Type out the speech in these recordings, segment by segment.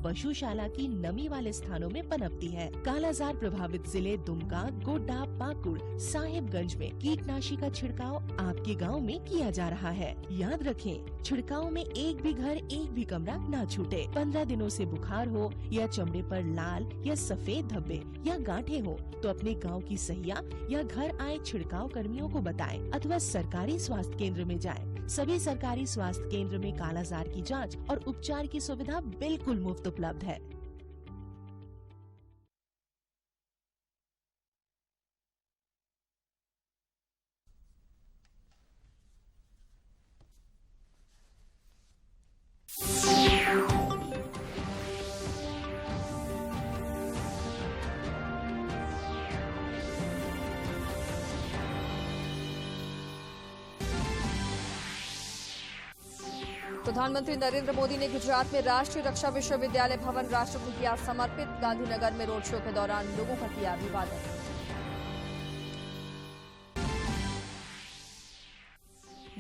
पशुशाला की नमी वाले स्थानों में पनपती है। कालाजार प्रभावित जिले दुमका, गोड्डा, पाकुड़, साहिबगंज में कीटनाशी का छिड़काव आपके गांव में किया जा रहा है। याद रखें, छिड़काव में एक भी घर, एक भी कमरा ना छूटे। 15 दिनों से बुखार हो या चमड़े पर लाल या सफेद धब्बे या गांठें हो तो अपने गांव की सहिया या घर आए छिड़काव कर्मियों को बताएं अथवा सरकारी स्वास्थ्य केंद्र में जाएं। सभी सरकारी स्वास्थ्य केंद्र में कालाजार की जांच और उपचार की सुविधा बिल्कुल मुफ्त उपलब्ध है। प्रधानमंत्री नरेंद्र मोदी ने गुजरात में राष्ट्रीय रक्षा विश्वविद्यालय भवन राष्ट्र को किया समर्पित। गांधीनगर में रोड शो के दौरान लोगों का किया अभिवादन।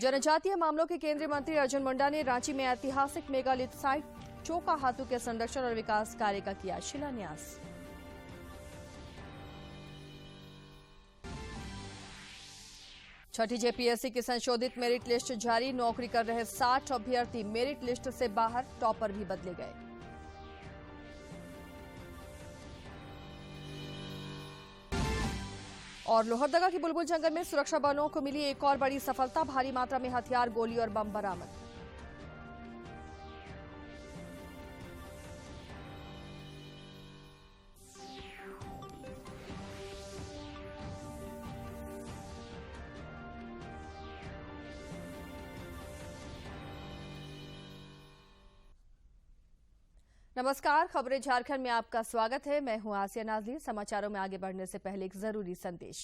जनजातीय मामलों के केंद्रीय मंत्री अर्जुन मुंडा ने रांची में ऐतिहासिक मेगालिथ साइट चोका हाथू के संरक्षण और विकास कार्य का किया शिलान्यास। छठी जेपीएससी की संशोधित मेरिट लिस्ट जारी। नौकरी कर रहे 60 अभ्यर्थी मेरिट लिस्ट से बाहर, टॉपर भी बदले गए। और लोहरदगा की बुलबुल जंगल में सुरक्षा बलों को मिली एक और बड़ी सफलता। भारी मात्रा में हथियार, गोली और बम बरामद। नमस्कार, खबरें झारखंड में आपका स्वागत है। मैं हूं आसिया नाज़रीन। समाचारों में आगे बढ़ने से पहले एक जरूरी संदेश।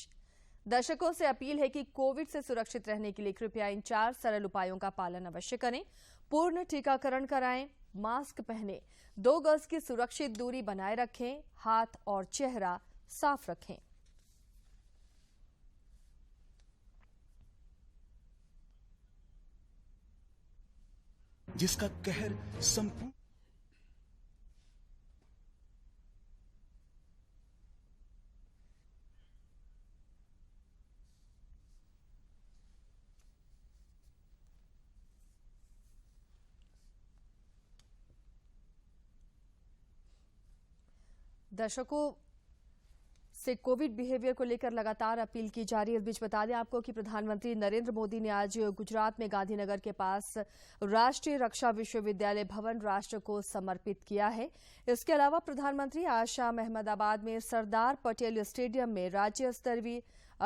दर्शकों से अपील है कि कोविड से सुरक्षित रहने के लिए कृपया इन 4 सरल उपायों का पालन अवश्य करें। पूर्ण टीकाकरण कराएं, मास्क पहनें, 2 गज की सुरक्षित दूरी बनाए रखें, हाथ और चेहरा साफ रखें। जिसका कहर संपूर्ण दर्शकों से कोविड बिहेवियर को लेकर लगातार अपील की जा रही है। इस बीच बता दें आपको कि प्रधानमंत्री नरेंद्र मोदी ने आज गुजरात में गांधीनगर के पास राष्ट्रीय रक्षा विश्वविद्यालय भवन राष्ट्र को समर्पित किया है। इसके अलावा प्रधानमंत्री आज शाम अहमदाबाद में सरदार पटेल स्टेडियम में राज्य स्तरीय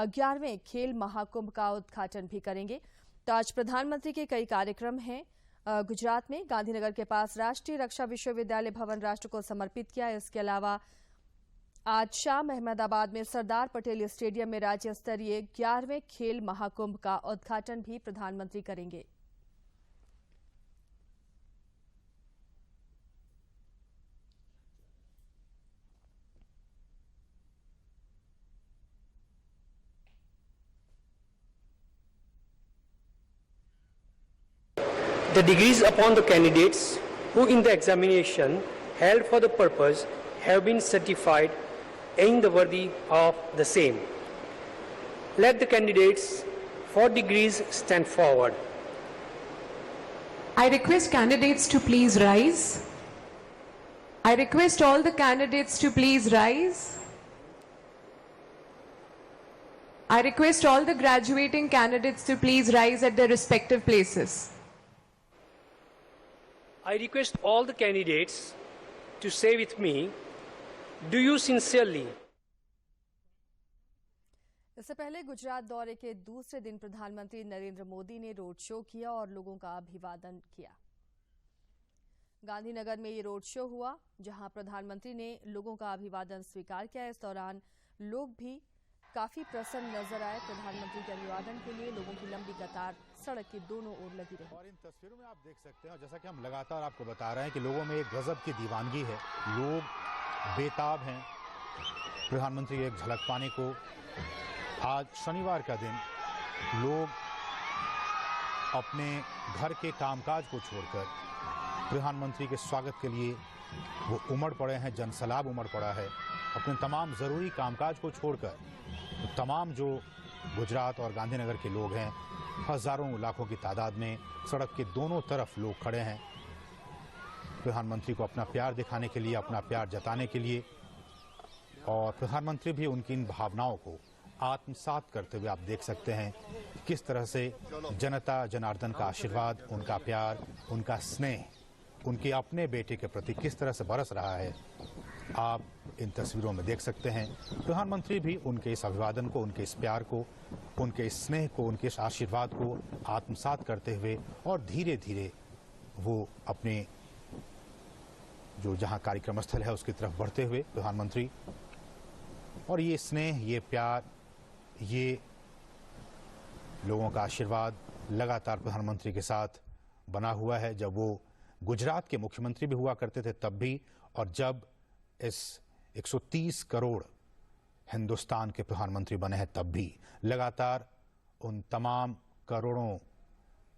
11वें खेल महाकुंभ का उद्घाटन भी करेंगे। तो आज प्रधानमंत्री के कई कार्यक्रम हैं। गुजरात में गांधीनगर के पास राष्ट्रीय रक्षा विश्वविद्यालय भवन राष्ट्र को समर्पित किया। इसके अलावा आज शाम अहमदाबाद में सरदार पटेल स्टेडियम में राज्य स्तरीय 11वें खेल महाकुंभ का उद्घाटन भी प्रधानमंत्री करेंगे। The degrees upon the candidates who in the examination held for the purpose have been certified in the worthy of the same. Let the candidates for degrees stand forward. I request candidates to please rise. I request all the candidates to please rise. I request all the graduating candidates to please rise at their respective places. I request all the candidates to say with me, do you sincerely? इससे पहले गुजरात दौरे के दूसरे दिन प्रधानमंत्री नरेंद्र मोदी ने road show किया और लोगों का अभिवादन किया। गांधीनगर में ये रोड शो हुआ, जहां प्रधानमंत्री ने लोगों का अभिवादन स्वीकार किया। इस दौरान लोग भी काफी प्रसन्न नजर आए। प्रधानमंत्री के अभिवादन के लिए लोगों की लंबी कतार सड़क के दोनों ओर लगी रही। और इन तस्वीरों में आप देख सकते हैं, जैसा कि हम लगातार आपको बता रहे हैं कि लोगों में एक गजब की दीवानगी है। लोग बेताब हैं प्रधानमंत्री की एक झलक पाने को। आज शनिवार का दिन लोग अपने घर के कामकाज को छोड़कर प्रधानमंत्री के स्वागत के लिए वो उमड़ पड़े हैं, जनसैलाब उमड़ पड़ा है। अपने तमाम ज़रूरी कामकाज को छोड़कर तमाम जो गुजरात और गांधीनगर के लोग हैं, हज़ारों लाखों की तादाद में सड़क के दोनों तरफ लोग खड़े हैं प्रधानमंत्री को अपना प्यार दिखाने के लिए, अपना प्यार जताने के लिए। और प्रधानमंत्री भी उनकी इन भावनाओं को आत्मसात करते हुए आप देख सकते हैं किस तरह से जनता जनार्दन का आशीर्वाद, उनका प्यार, उनका स्नेह उनके अपने बेटे के प्रति किस तरह से बरस रहा है, आप इन तस्वीरों में देख सकते हैं। प्रधानमंत्री भी उनके इस अभिवादन को, उनके इस प्यार को, उनके इस स्नेह को, उनके इस आशीर्वाद को आत्मसात करते हुए और धीरे धीरे वो अपने जो जहां कार्यक्रम स्थल है उसकी तरफ बढ़ते हुए प्रधानमंत्री। और ये स्नेह, ये प्यार, ये लोगों का आशीर्वाद लगातार प्रधानमंत्री के साथ बना हुआ है। जब वो गुजरात के मुख्यमंत्री भी हुआ करते थे तब भी, और जब इस 130 करोड़ हिंदुस्तान के प्रधानमंत्री बने हैं तब भी लगातार उन तमाम करोड़ों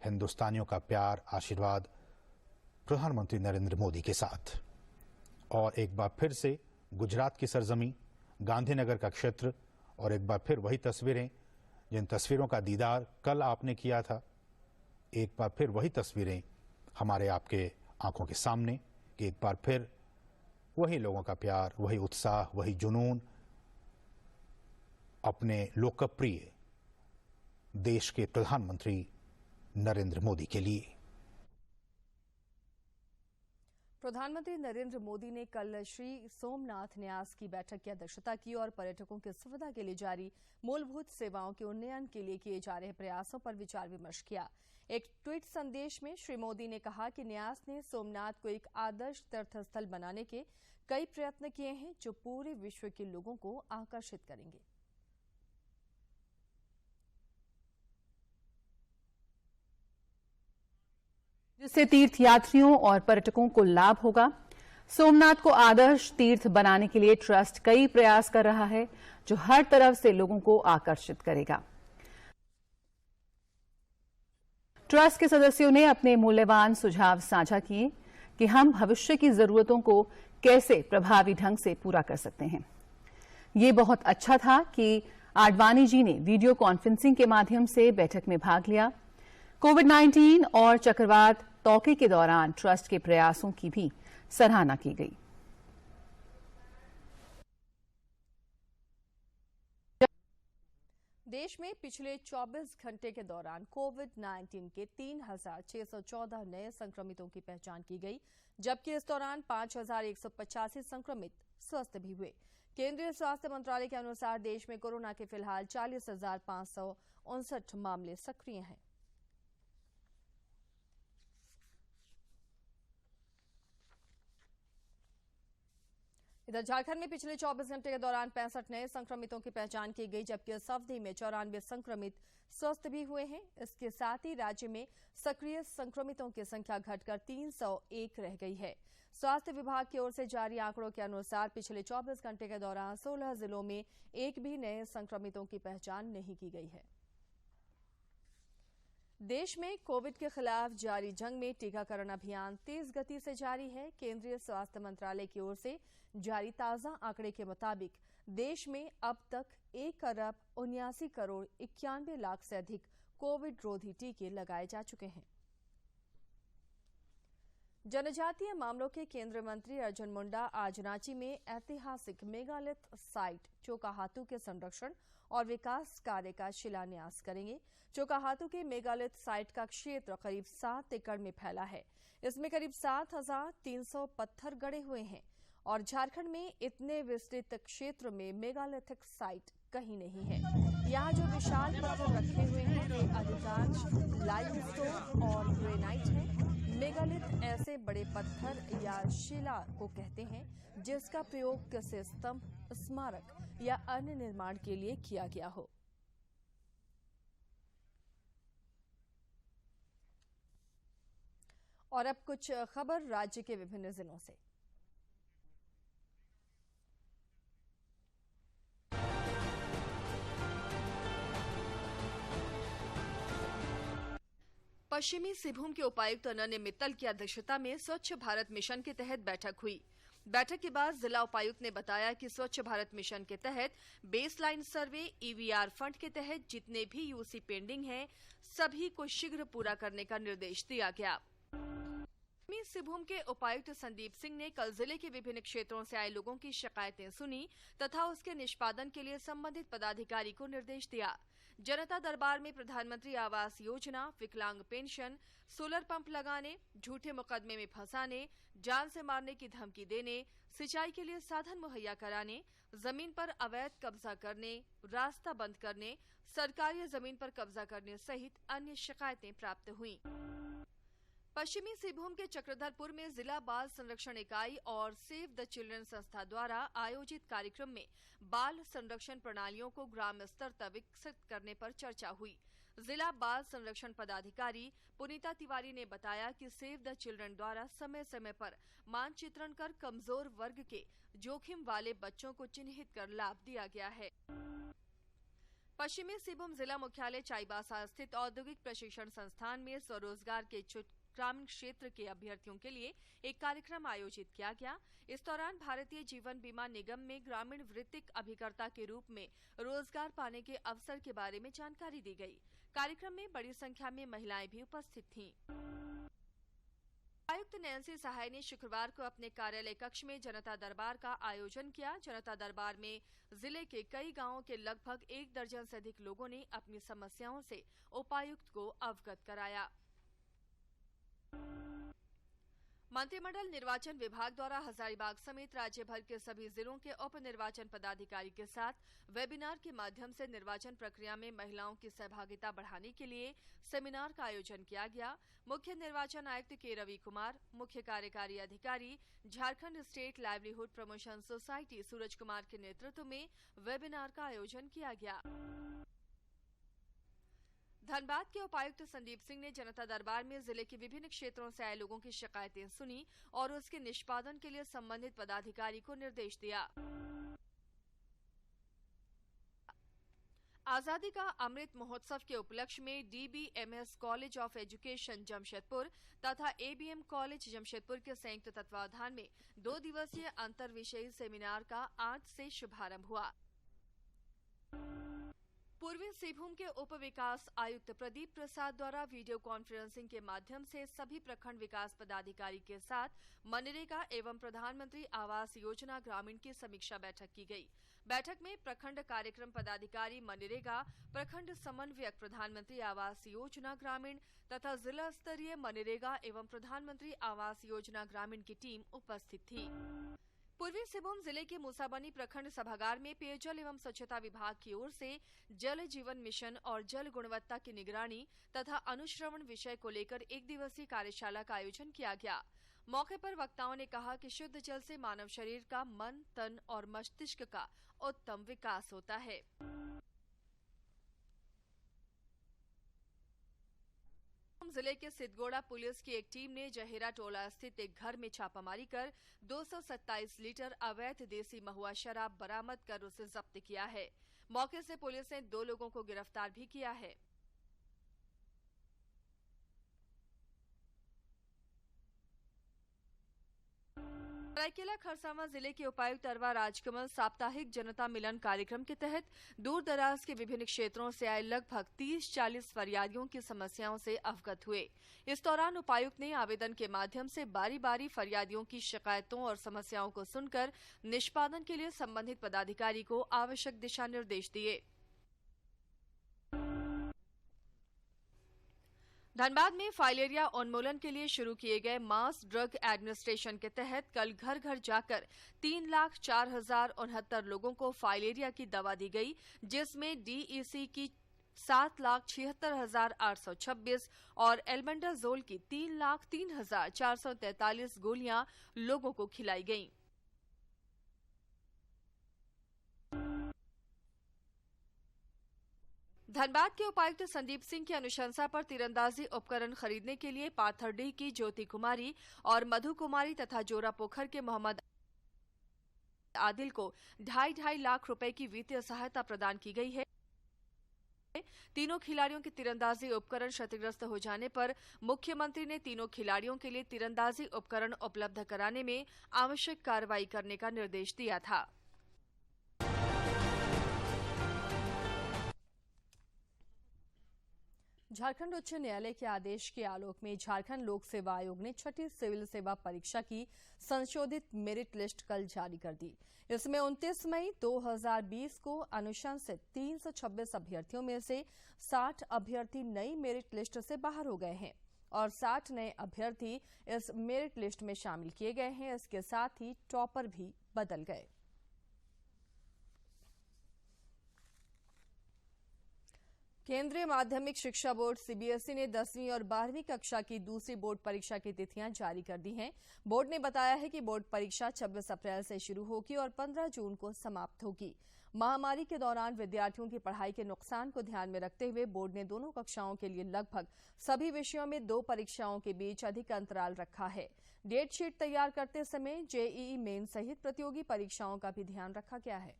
हिंदुस्तानियों का प्यार, आशीर्वाद प्रधानमंत्री नरेंद्र मोदी के साथ। और एक बार फिर से गुजरात की सरजमी, गांधीनगर का क्षेत्र, और एक बार फिर वही तस्वीरें जिन तस्वीरों का दीदार कल आपने किया था, एक बार फिर वही तस्वीरें हमारे आपके आंखों के सामने कि एक बार फिर वही लोगों का प्यार, वही उत्साह, वही जुनून अपने लोकप्रिय देश के प्रधानमंत्री नरेंद्र मोदी के लिए। प्रधानमंत्री नरेंद्र मोदी ने कल श्री सोमनाथ न्यास की बैठक की अध्यक्षता की और पर्यटकों की सुविधा के लिए जारी मूलभूत सेवाओं के उन्नयन के लिए किए जा रहे प्रयासों पर विचार विमर्श किया। एक ट्वीट संदेश में श्री मोदी ने कहा कि न्यास ने सोमनाथ को एक आदर्श तीर्थस्थल बनाने के कई प्रयत्न किए हैं जो पूरे विश्व के लोगों को आकर्षित करेंगे। जिससे तीर्थयात्रियों और पर्यटकों को लाभ होगा। सोमनाथ को आदर्श तीर्थ बनाने के लिए ट्रस्ट कई प्रयास कर रहा है जो हर तरफ से लोगों को आकर्षित करेगा। ट्रस्ट के सदस्यों ने अपने मूल्यवान सुझाव साझा किए कि हम भविष्य की जरूरतों को कैसे प्रभावी ढंग से पूरा कर सकते हैं। ये बहुत अच्छा था कि आडवाणी जी ने वीडियो कॉन्फ्रेंसिंग के माध्यम से बैठक में भाग लिया। कोविड-19 और चक्रवात तौके के दौरान ट्रस्ट के प्रयासों की भी सराहना की गई। देश में पिछले 24 घंटे के दौरान कोविड-19 के 3,614 नए संक्रमितों की पहचान की गई, जबकि इस दौरान 5,185 संक्रमित स्वस्थ भी हुए। केंद्रीय स्वास्थ्य मंत्रालय के अनुसार देश में कोरोना के फिलहाल 40,559 मामले सक्रिय हैं। इधर झारखंड में पिछले 24 घंटे के दौरान 65 नए संक्रमितों की पहचान की गई, जबकि इस अवधि में 94 संक्रमित स्वस्थ भी हुए हैं। इसके साथ ही राज्य में सक्रिय संक्रमितों की संख्या घटकर 301 रह गई है। स्वास्थ्य विभाग की ओर से जारी आंकड़ों के अनुसार पिछले 24 घंटे के दौरान 16 जिलों में एक भी नए संक्रमितों की पहचान नहीं की गई है। देश में कोविड के खिलाफ जारी जंग में टीकाकरण अभियान तेज गति से जारी है। केंद्रीय स्वास्थ्य मंत्रालय की ओर से जारी ताजा आंकड़े के मुताबिक देश में अब तक 1,79,91,91,00,000 से अधिक कोविड रोधी टीके लगाए जा चुके हैं। जनजातीय मामलों के केंद्रीय मंत्री अर्जुन मुंडा आज रांची में ऐतिहासिक मेगालिथ साइट चोकाहातू के संरक्षण और विकास कार्य का शिलान्यास करेंगे। चोकाहातू के मेगालिथ साइट का क्षेत्र करीब 7 एकड़ में फैला है। इसमें करीब 7,300 पत्थर गड़े हुए हैं और झारखंड में इतने विस्तृत क्षेत्र में मेगालिथिक साइट कहीं नहीं है। यहाँ जो विशाल पत्थर रखे हुए हैं वे अधिकांश लाइमस्टोन और ग्रेनाइट हैं। मेगालिथ ऐसे बड़े पत्थर या शिला को कहते हैं जिसका प्रयोग किसी स्तंभ, स्मारक या अन्य निर्माण के लिए किया गया हो। और अब कुछ खबर राज्य के विभिन्न जिलों से। पश्चिमी सिंहभूम के उपायुक्त अनन्य मित्तल की अध्यक्षता में स्वच्छ भारत मिशन के तहत बैठक हुई। बैठक के बाद जिला उपायुक्त ने बताया कि स्वच्छ भारत मिशन के तहत बेसलाइन सर्वे ईवीआर फंड के तहत जितने भी यूसी पेंडिंग हैं, सभी को शीघ्र पूरा करने का निर्देश दिया गया। पश्चिमी सिंहभूम के उपायुक्त संदीप सिंह ने कल जिले के विभिन्न क्षेत्रों से आए लोगों की शिकायतें सुनी तथा उसके निष्पादन के लिए संबंधित पदाधिकारी को निर्देश दिया। जनता दरबार में प्रधानमंत्री आवास योजना, विकलांग पेंशन, सोलर पंप लगाने, झूठे मुकदमे में फंसाने, जान से मारने की धमकी देने, सिंचाई के लिए साधन मुहैया कराने, जमीन पर अवैध कब्जा करने, रास्ता बंद करने, सरकारी जमीन पर कब्जा करने सहित अन्य शिकायतें प्राप्त हुईं। पश्चिमी सिंहभूम के चक्रधरपुर में जिला बाल संरक्षण इकाई और सेव द चिल्ड्रन संस्था द्वारा आयोजित कार्यक्रम में बाल संरक्षण प्रणालियों को ग्राम स्तर तक विकसित करने पर चर्चा हुई। जिला बाल संरक्षण पदाधिकारी पुनीता तिवारी ने बताया कि सेव द चिल्ड्रन द्वारा समय समय पर मानचित्रण कर कमजोर वर्ग के जोखिम वाले बच्चों को चिन्हित कर लाभ दिया गया है। पश्चिमी सिंहभूम जिला मुख्यालय चाईबासा स्थित औद्योगिक प्रशिक्षण संस्थान में स्वरोजगार के इच्छुक ग्रामीण क्षेत्र के अभ्यर्थियों के लिए एक कार्यक्रम आयोजित किया गया। इस दौरान भारतीय जीवन बीमा निगम में ग्रामीण वृत्तिक अभिकर्ता के रूप में रोजगार पाने के अवसर के बारे में जानकारी दी गई। कार्यक्रम में बड़ी संख्या में महिलाएं भी उपस्थित थीं। आयुक्त नैन्सी सहाय ने शुक्रवार को अपने कार्यालय कक्ष में जनता दरबार का आयोजन किया। जनता दरबार में जिले के कई गांवों के लगभग 1 दर्जन से अधिक लोगों ने अपनी समस्याओं से उपायुक्त को अवगत कराया। मंत्रिमंडल निर्वाचन विभाग द्वारा हजारीबाग समेत राज्य भर के सभी जिलों के उप निर्वाचन पदाधिकारी के साथ वेबिनार के माध्यम से निर्वाचन प्रक्रिया में महिलाओं की सहभागिता बढ़ाने के लिए सेमिनार का आयोजन किया गया। मुख्य निर्वाचन आयुक्त के रवि कुमार, मुख्य कार्यकारी अधिकारी Jharkhand state livelihood promotion society Suraj Kumar के नेतृत्व में वेबिनार का आयोजन किया गया। धनबाद के उपायुक्त संदीप सिंह ने जनता दरबार में जिले के विभिन्न क्षेत्रों से आए लोगों की शिकायतें सुनी और उसके निष्पादन के लिए संबंधित पदाधिकारी को निर्देश दिया। आजादी का अमृत महोत्सव के उपलक्ष्य में DBMS college of education Jamshedpur तथा ABM कॉलेज जमशेदपुर के संयुक्त तत्वावधान में 2 दिवसीय अंतर विषयी सेमिनार का आज से शुभारंभ हुआ। पूर्वी सिंहभूम के उप विकास आयुक्त प्रदीप प्रसाद द्वारा वीडियो कॉन्फ्रेंसिंग के माध्यम से सभी प्रखंड विकास पदाधिकारी के साथ मनरेगा एवं प्रधानमंत्री आवास योजना ग्रामीण की समीक्षा बैठक की गई। बैठक में प्रखंड कार्यक्रम पदाधिकारी मनरेगा, प्रखंड समन्वयक प्रधानमंत्री आवास योजना ग्रामीण तथा जिला स्तरीय मनरेगा एवं प्रधानमंत्री आवास योजना ग्रामीण की टीम उपस्थित थी। पूर्वी सिंहभूम जिले के मूसाबनी प्रखंड सभागार में पेयजल एवं स्वच्छता विभाग की ओर से जल जीवन मिशन और जल गुणवत्ता की निगरानी तथा अनुश्रवण विषय को लेकर 1 दिवसीय कार्यशाला का आयोजन किया गया। मौके पर वक्ताओं ने कहा कि शुद्ध जल से मानव शरीर का मन, तन और मस्तिष्क का उत्तम विकास होता है। जिले के सिद्धगोड़ा पुलिस की एक टीम ने जहेरा टोला स्थित एक घर में छापामारी कर 227 लीटर अवैध देसी महुआ शराब बरामद कर उसे जब्त किया है। मौके से पुलिस ने 2 लोगों को गिरफ्तार भी किया है। सरायकेला खरसावां जिले के उपायुक्त अरवा राजकमल साप्ताहिक जनता मिलन कार्यक्रम के तहत दूर दराज के विभिन्न क्षेत्रों से आए लगभग 30-40 फरियादियों की समस्याओं से अवगत हुए। इस दौरान उपायुक्त ने आवेदन के माध्यम से बारी बारी फरियादियों की शिकायतों और समस्याओं को सुनकर निष्पादन के लिए संबंधित पदाधिकारी को आवश्यक दिशा निर्देश दिए। धनबाद में फाइलेरिया उन्मूलन के लिए शुरू किए गए मास ड्रग एडमिनिस्ट्रेशन के तहत कल घर घर जाकर 3,04,069 लोगों को फाइलेरिया की दवा दी गई, जिसमें DEC की 7,76,826 और एल्बेंडाजोल की 3,03,443 गोलियां लोगों को खिलाई गईं। धनबाद के उपायुक्त संदीप सिंह की अनुशंसा पर तीरंदाजी उपकरण खरीदने के लिए पाथरडीह की ज्योति कुमारी और मधु कुमारी तथा जोरा पोखर के मोहम्मद आदिल को 2.5 लाख रुपए की वित्तीय सहायता प्रदान की गई है। तीनों खिलाड़ियों के तीरंदाजी उपकरण क्षतिग्रस्त हो जाने पर मुख्यमंत्री ने तीनों खिलाड़ियों के लिए तीरंदाजी उपकरण उपलब्ध कराने में आवश्यक कार्रवाई करने का निर्देश दिया था। झारखंड उच्च न्यायालय के आदेश के आलोक में झारखंड लोक सेवा आयोग ने छठी सिविल सेवा परीक्षा की संशोधित मेरिट लिस्ट कल जारी कर दी। इसमें 29 मई 2020 को अनुशंसित 326 अभ्यर्थियों में से 60 अभ्यर्थी नई मेरिट लिस्ट से बाहर हो गए हैं और 60 नए अभ्यर्थी इस मेरिट लिस्ट में शामिल किए गए हैं। इसके साथ ही टॉपर भी बदल गए। केंद्रीय माध्यमिक शिक्षा बोर्ड सीबीएसई ने 10वीं और 12वीं कक्षा की दूसरी बोर्ड परीक्षा की तिथियां जारी कर दी हैं। बोर्ड ने बताया है कि बोर्ड परीक्षा 26 अप्रैल से शुरू होगी और 15 जून को समाप्त होगी। महामारी के दौरान विद्यार्थियों की पढ़ाई के नुकसान को ध्यान में रखते हुए बोर्ड ने दोनों कक्षाओं के लिए लगभग सभी विषयों में 2 परीक्षाओं के बीच अधिक अंतराल रखा है। डेट शीट तैयार करते समय जेईई मेन सहित प्रतियोगी परीक्षाओं का भी ध्यान रखा गया है।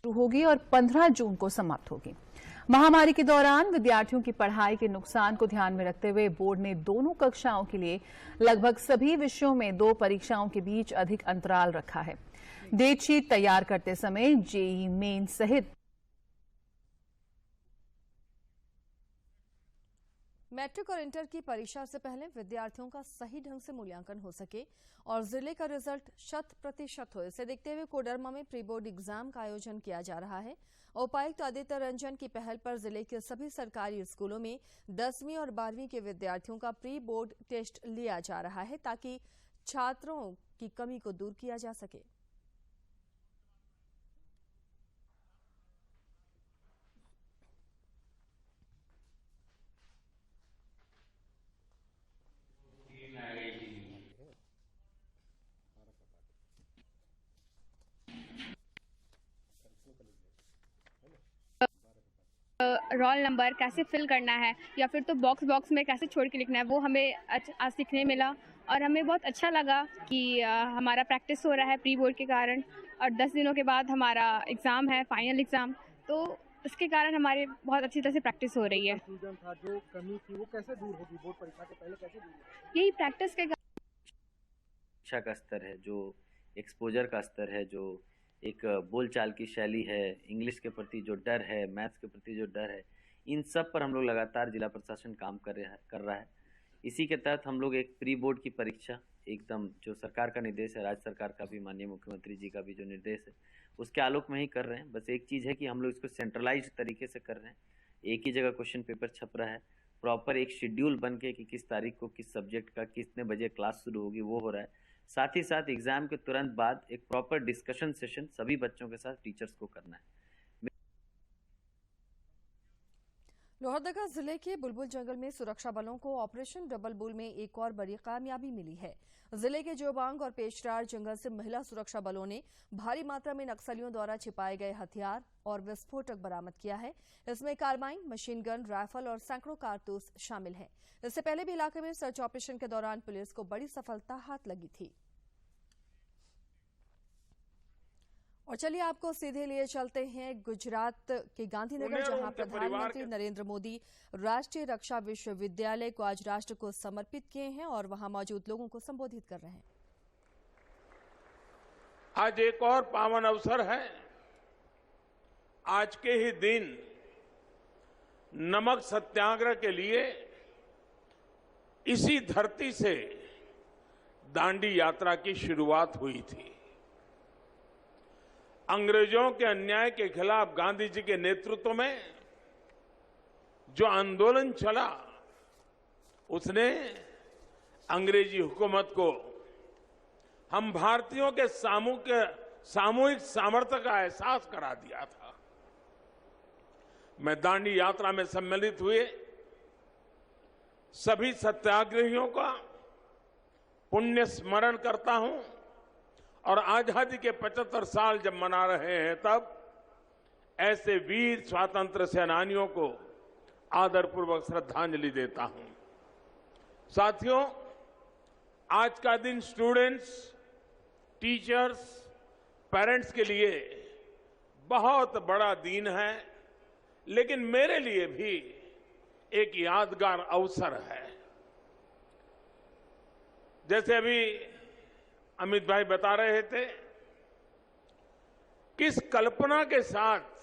होगी और 15 जून को समाप्त होगी। महामारी के दौरान विद्यार्थियों की पढ़ाई के नुकसान को ध्यान में रखते हुए बोर्ड ने दोनों कक्षाओं के लिए लगभग सभी विषयों में 2 परीक्षाओं के बीच अधिक अंतराल रखा है। डेट शीट तैयार करते समय जेईई मेन सहित मैट्रिक और इंटर की परीक्षा से पहले विद्यार्थियों का सही ढंग से मूल्यांकन हो सके और जिले का रिजल्ट 100% हो, इसे देखते हुए कोडरमा में प्री बोर्ड एग्जाम का आयोजन किया जा रहा है। उपायुक्त आदित्य रंजन की पहल पर जिले के सभी सरकारी स्कूलों में 10वीं और 12वीं के विद्यार्थियों का प्री बोर्ड टेस्ट लिया जा रहा है ताकि छात्रों की कमी को दूर किया जा सके। रोल नंबर कैसे फिल करना है या फिर तो बॉक्स में कैसे छोड़ के लिखना है, वो हमें आज सीखने मिला और हमें बहुत अच्छा लगा कि हमारा प्रैक्टिस हो रहा है प्री बोर्ड के कारण। और 10 दिनों के बाद हमारा एग्ज़ाम है, फाइनल एग्ज़ाम, तो इसके कारण हमारे बहुत अच्छी तरह से प्रैक्टिस हो रही है। जो कमी थी वो कैसे दूर होगी बोर्ड परीक्षा के पहले, कैसे दूर होगी? यही प्रैक्टिस के शिक्षा का स्तर है, जो एक्सपोजर का स्तर है, जो एक बोलचाल की शैली है, इंग्लिश के प्रति जो डर है, मैथ्स के प्रति जो डर है, इन सब पर हम लोग लगातार जिला प्रशासन काम कर रहा है। इसी के तहत हम लोग एक प्री बोर्ड की परीक्षा एकदम जो सरकार का निर्देश है, राज्य सरकार का भी, माननीय मुख्यमंत्री जी का भी जो निर्देश है, उसके आलोक में ही कर रहे हैं। बस एक चीज़ है कि हम लोग इसको सेंट्रलाइज्ड तरीके से कर रहे हैं। एक ही जगह क्वेश्चन पेपर छप रहा है, प्रॉपर एक शेड्यूल बन के कि किस तारीख को किस सब्जेक्ट का कितने बजे क्लास शुरू होगी वो हो रहा है। साथ ही साथ एग्जाम के तुरंत बाद एक प्रॉपर डिस्कशन सेशन सभी बच्चों के साथ टीचर्स को करना है। लोहरदगा जिले के बुलबुल जंगल में सुरक्षा बलों को ऑपरेशन डबल बुल में एक और बड़ी कामयाबी मिली है। जिले के जोबांग और पेशरार जंगल से महिला सुरक्षा बलों ने भारी मात्रा में नक्सलियों द्वारा छिपाए गए हथियार और विस्फोटक बरामद किया है। इसमें कार्बाइन, मशीन गन, राइफल और सैकड़ों कारतूस शामिल हैं। इससे पहले भी इलाके में सर्च ऑपरेशन के दौरान पुलिस को बड़ी सफलता हाथ लगी थी। और चलिए आपको सीधे लिए चलते हैं गुजरात के गांधीनगर, जहां प्रधानमंत्री नरेंद्र मोदी राष्ट्रीय रक्षा विश्वविद्यालय को आज राष्ट्र को समर्पित किए हैं और वहां मौजूद लोगों को संबोधित कर रहे हैं। आज एक और पावन अवसर है। आज के ही दिन नमक सत्याग्रह के लिए इसी धरती से दांडी यात्रा की शुरुआत हुई थी। अंग्रेजों के अन्याय के खिलाफ गांधी जी के नेतृत्व में जो आंदोलन चला, उसने अंग्रेजी हुकूमत को हम भारतीयों के सामूहिक सामर्थ्य का एहसास करा दिया था। मैं दांडी यात्रा में सम्मिलित हुए सभी सत्याग्रहियों का पुण्य स्मरण करता हूं और आजादी के 75 साल जब मना रहे हैं, तब ऐसे वीर स्वातंत्र सेनानियों को आदरपूर्वक श्रद्धांजलि देता हूं। साथियों, आज का दिन स्टूडेंट्स, टीचर्स, पेरेंट्स के लिए बहुत बड़ा दिन है। लेकिन मेरे लिए भी एक यादगार अवसर है। जैसे अभी अमित भाई बता रहे थे, किस कल्पना के साथ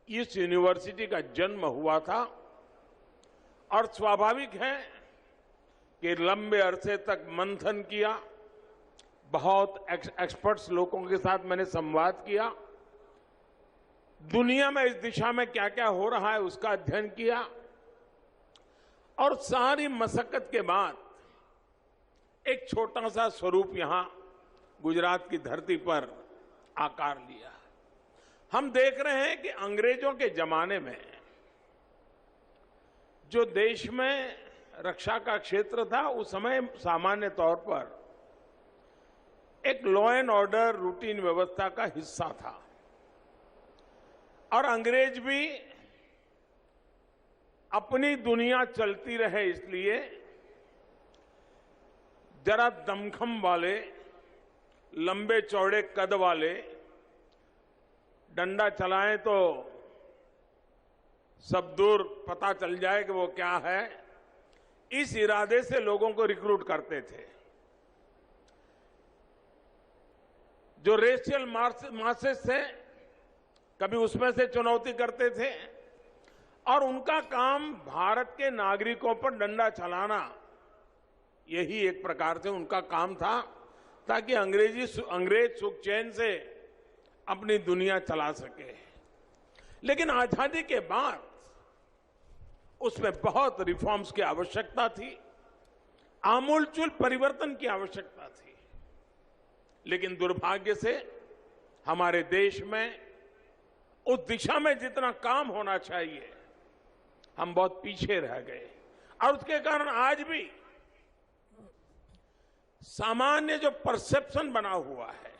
इस यूनिवर्सिटी का जन्म हुआ था, और स्वाभाविक है कि लंबे अरसे तक मंथन किया, बहुत एक्सपर्ट्स लोगों के साथ मैंने संवाद किया, दुनिया में इस दिशा में क्या क्या हो रहा है उसका अध्ययन किया, और सारी मशक्कत के बाद एक छोटा सा स्वरूप यहां गुजरात की धरती पर आकार लिया। हम देख रहे हैं कि अंग्रेजों के जमाने में जो देश में रक्षा का क्षेत्र था, उस समय सामान्य तौर पर एक लॉ एंड ऑर्डर रूटीन व्यवस्था का हिस्सा था, और अंग्रेज भी अपनी दुनिया चलती रहे इसलिए जरा दमखम वाले, लंबे चौड़े कद वाले, डंडा चलाएं तो सब दूर पता चल जाए कि वो क्या है, इस इरादे से लोगों को रिक्रूट करते थे। जो रेशियल मासेस थे, कभी उसमें से चुनौती करते थे, और उनका काम भारत के नागरिकों पर डंडा चलाना, यही एक प्रकार से उनका काम था, ताकि अंग्रेज सुख चैन से अपनी दुनिया चला सके। लेकिन आजादी के बाद उसमें बहुत रिफॉर्म्स की आवश्यकता थी, आमूलचूल परिवर्तन की आवश्यकता थी। लेकिन दुर्भाग्य से हमारे देश में उस दिशा में जितना काम होना चाहिए, हम बहुत पीछे रह गए, और उसके कारण आज भी सामान्य जो परसेप्शन बना हुआ है,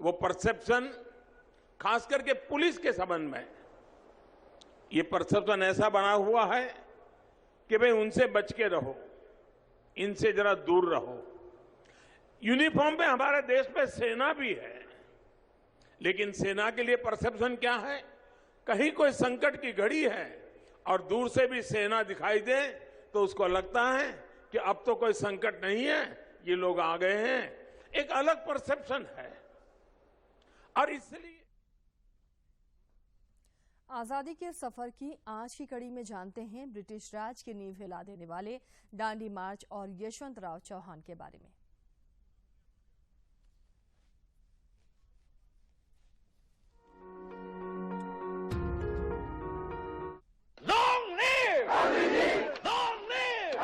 वो परसेप्शन खास करके पुलिस के संबंध में, ये परसेप्शन ऐसा बना हुआ है कि भाई उनसे बच के रहो, इनसे जरा दूर रहो। यूनिफॉर्म पे हमारे देश में सेना भी है, लेकिन सेना के लिए परसेप्शन क्या है, कहीं कोई संकट की घड़ी है और दूर से भी सेना दिखाई दे तो उसको लगता है कि अब तो कोई संकट नहीं है, ये लोग आ गए हैं। एक अलग परसेप्शन है, और इसलिए आजादी के सफर की आज की कड़ी में जानते हैं ब्रिटिश राज की नींव हिला देने वाले दांडी मार्च और यशवंतराव चौहान के बारे में। Long live! Long live!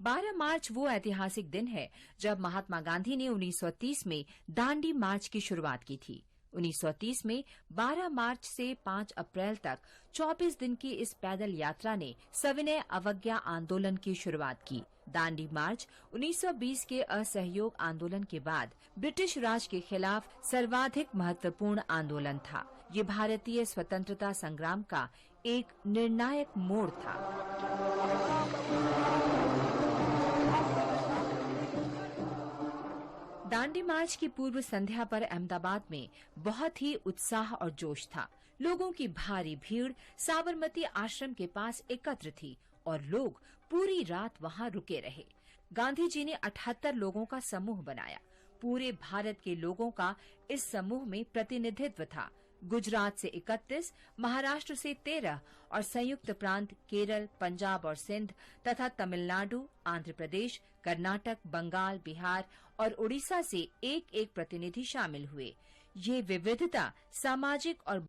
12 मार्च वो ऐतिहासिक दिन है जब महात्मा गांधी ने 1930 में दांडी मार्च की शुरुआत की थी। 1930 में 12 मार्च से 5 अप्रैल तक 24 दिन की इस पैदल यात्रा ने सविनय अवज्ञा आंदोलन की शुरुआत की। दांडी मार्च 1920 के असहयोग आंदोलन के बाद ब्रिटिश राज के खिलाफ सर्वाधिक महत्वपूर्ण आंदोलन था। ये भारतीय स्वतंत्रता संग्राम का एक निर्णायक मोड़ था। दांडी मार्च की पूर्व संध्या पर अहमदाबाद में बहुत ही उत्साह और जोश था। लोगों की भारी भीड़ साबरमती आश्रम के पास एकत्र थी और लोग पूरी रात वहां रुके रहे। गांधी जी ने 78 लोगों का समूह बनाया। पूरे भारत के लोगों का इस समूह में प्रतिनिधित्व था। गुजरात से 31, महाराष्ट्र से 13 और संयुक्त प्रांत केरल, पंजाब और सिंध तथा तमिलनाडु, आंध्र प्रदेश, कर्नाटक, बंगाल, बिहार और उड़ीसा से एक प्रतिनिधि शामिल हुए। ये विविधता सामाजिक और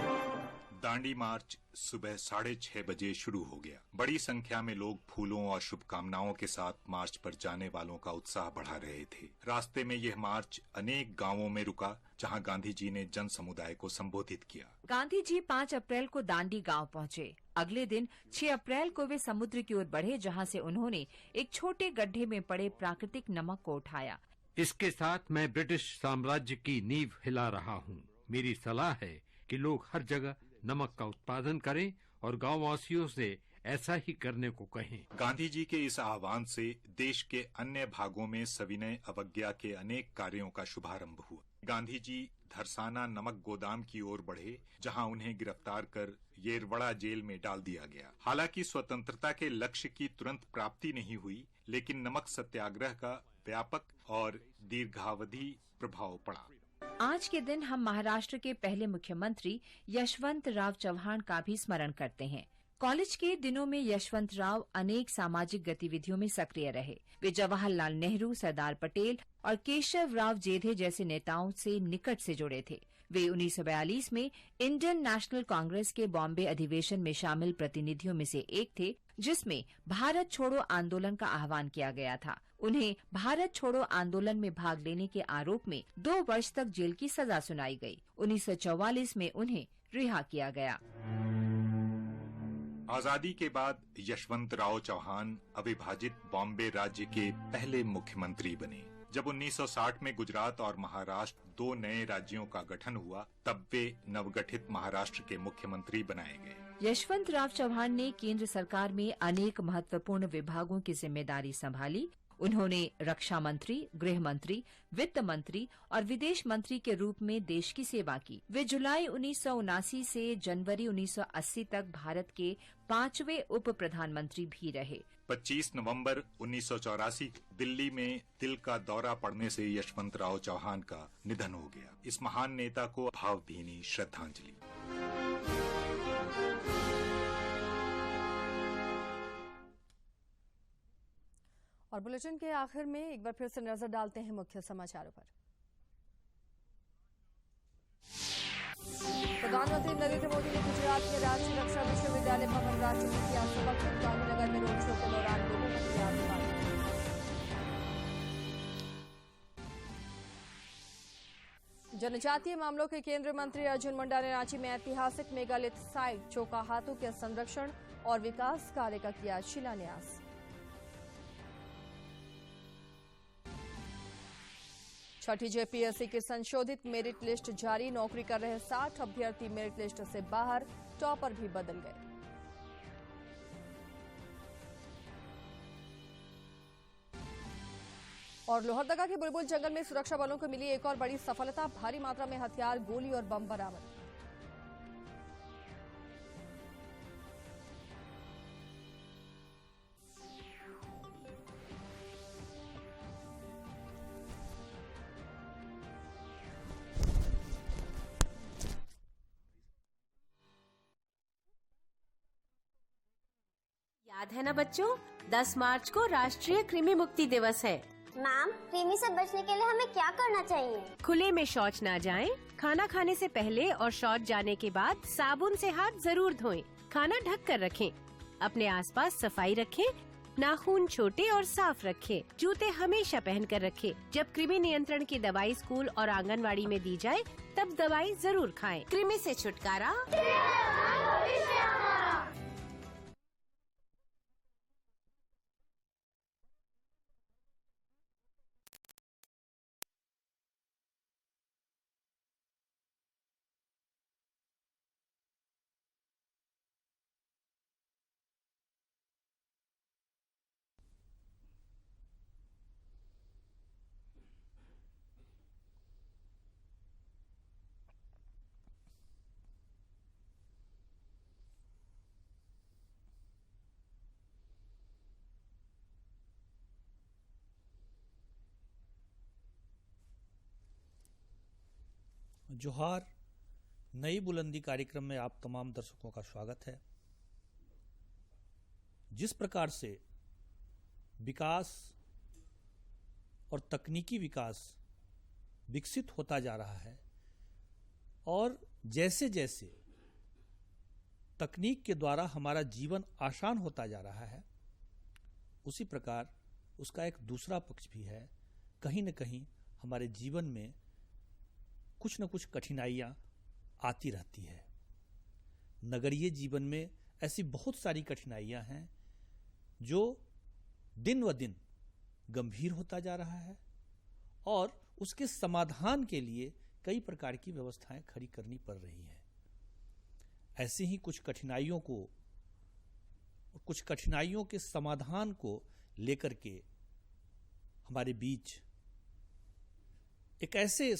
दांडी मार्च सुबह 6:30 बजे शुरू हो गया। बड़ी संख्या में लोग फूलों और शुभकामनाओं के साथ मार्च पर जाने वालों का उत्साह बढ़ा रहे थे। रास्ते में यह मार्च अनेक गांवों में रुका, जहां गांधी जी ने जन समुदाय को संबोधित किया। गांधी जी 5 अप्रैल को दांडी गांव पहुंचे। अगले दिन 6 अप्रैल को वे समुद्र की ओर बढ़े, जहां से उन्होंने एक छोटे गड्ढे में पड़े प्राकृतिक नमक को उठाया। इसके साथ मैं ब्रिटिश साम्राज्य की नींव हिला रहा हूँ। मेरी सलाह है कि लोग हर जगह नमक का उत्पादन करें और गांववासियों से ऐसा ही करने को कहें। गांधी जी के इस आह्वान से देश के अन्य भागों में सविनय अवज्ञा के अनेक कार्यों का शुभारंभ हुआ। गांधी जी धरसाना नमक गोदाम की ओर बढ़े, जहां उन्हें गिरफ्तार कर येरवड़ा जेल में डाल दिया गया। हालांकि स्वतंत्रता के लक्ष्य की तुरंत प्राप्ति नहीं हुई, लेकिन नमक सत्याग्रह का व्यापक और दीर्घावधि प्रभाव पड़ा। आज के दिन हम महाराष्ट्र के पहले मुख्यमंत्री यशवंतराव चव्हाण का भी स्मरण करते हैं। कॉलेज के दिनों में यशवंतराव अनेक सामाजिक गतिविधियों में सक्रिय रहे। वे जवाहरलाल नेहरू, सरदार पटेल और केशवराव जेधे जैसे नेताओं से निकट से जुड़े थे। वे 1942 में इंडियन नेशनल कांग्रेस के बॉम्बे अधिवेशन में शामिल प्रतिनिधियों में से एक थे, जिसमें भारत छोड़ो आंदोलन का आह्वान किया गया था। उन्हें भारत छोड़ो आंदोलन में भाग लेने के आरोप में 2 वर्ष तक जेल की सजा सुनाई गई। 1944 में उन्हें रिहा किया गया। आजादी के बाद यशवंतराव चौहान अविभाजित बॉम्बे राज्य के पहले मुख्यमंत्री बने। जब 1960 में गुजरात और महाराष्ट्र 2 नए राज्यों का गठन हुआ, तब वे नवगठित महाराष्ट्र के मुख्यमंत्री बनाए गए। यशवंतराव चव्हाण ने केंद्र सरकार में अनेक महत्वपूर्ण विभागों की जिम्मेदारी संभाली। उन्होंने रक्षा मंत्री, गृह मंत्री, वित्त मंत्री और विदेश मंत्री के रूप में देश की सेवा की। वे जुलाई 1979 से जनवरी 1980 तक भारत के 5वें उप प्रधानमंत्री भी रहे। 25 नवंबर 1984 दिल्ली में दिल का दौरा पड़ने से यशवंतराव चौहान का निधन हो गया। इस महान नेता को भावभीनी श्रद्धांजलि। और बुलेटिन के आखिर में एक बार फिर से नजर डालते हैं मुख्य समाचारों पर। प्रधानमंत्री नरेंद्र मोदी ने गुजरात के राष्ट्रीय रक्षा विश्वविद्यालय भवन राष्ट्र में किया समर्पित। गांधीनगर में रोड शो के दौरान लोगों को किया अभिवादन। जनजातीय मामलों के केंद्रीय मंत्री अर्जुन मुंडा ने रांची में ऐतिहासिक मेगालिथ साइट चोकाहातू के संरक्षण और विकास कार्य का किया शिलान्यास। छठी जेपीएससी की संशोधित मेरिट लिस्ट जारी। नौकरी कर रहे 60 अभ्यर्थी मेरिट लिस्ट से बाहर, टॉपर भी बदल गए। और लोहरदगा के बुलबुल जंगल में सुरक्षा बलों को मिली एक और बड़ी सफलता। भारी मात्रा में हथियार, गोली और बम बरामद। याद है ना बच्चों, 10 मार्च को राष्ट्रीय कृमि मुक्ति दिवस है। मैम, कृमि से बचने के लिए हमें क्या करना चाहिए? खुले में शौच ना जाएं, खाना खाने से पहले और शौच जाने के बाद साबुन से हाथ जरूर धोएं। खाना ढक कर रखें। अपने आसपास सफाई रखें। नाखून छोटे और साफ रखें। जूते हमेशा पहन कर रखें। जब कृमि नियंत्रण की दवाई स्कूल और आंगनवाड़ी में दी जाए, तब दवाई जरूर खाएं। कृमि से छुटकारा। जोहार, नई बुलंदी कार्यक्रम में आप तमाम दर्शकों का स्वागत है। जिस प्रकार से विकास और तकनीकी विकास विकसित होता जा रहा है और जैसे जैसे तकनीक के द्वारा हमारा जीवन आसान होता जा रहा है, उसी प्रकार उसका एक दूसरा पक्ष भी है। कहीं न कहीं हमारे जीवन में कुछ न कुछ कठिनाइयाँ आती रहती है। नगरीय जीवन में ऐसी बहुत सारी कठिनाइयाँ हैं जो दिन व दिन गंभीर होता जा रहा है और उसके समाधान के लिए कई प्रकार की व्यवस्थाएं खड़ी करनी पड़ रही हैं। ऐसी ही कुछ कठिनाइयों के समाधान को लेकर के हमारे बीच एक ऐसे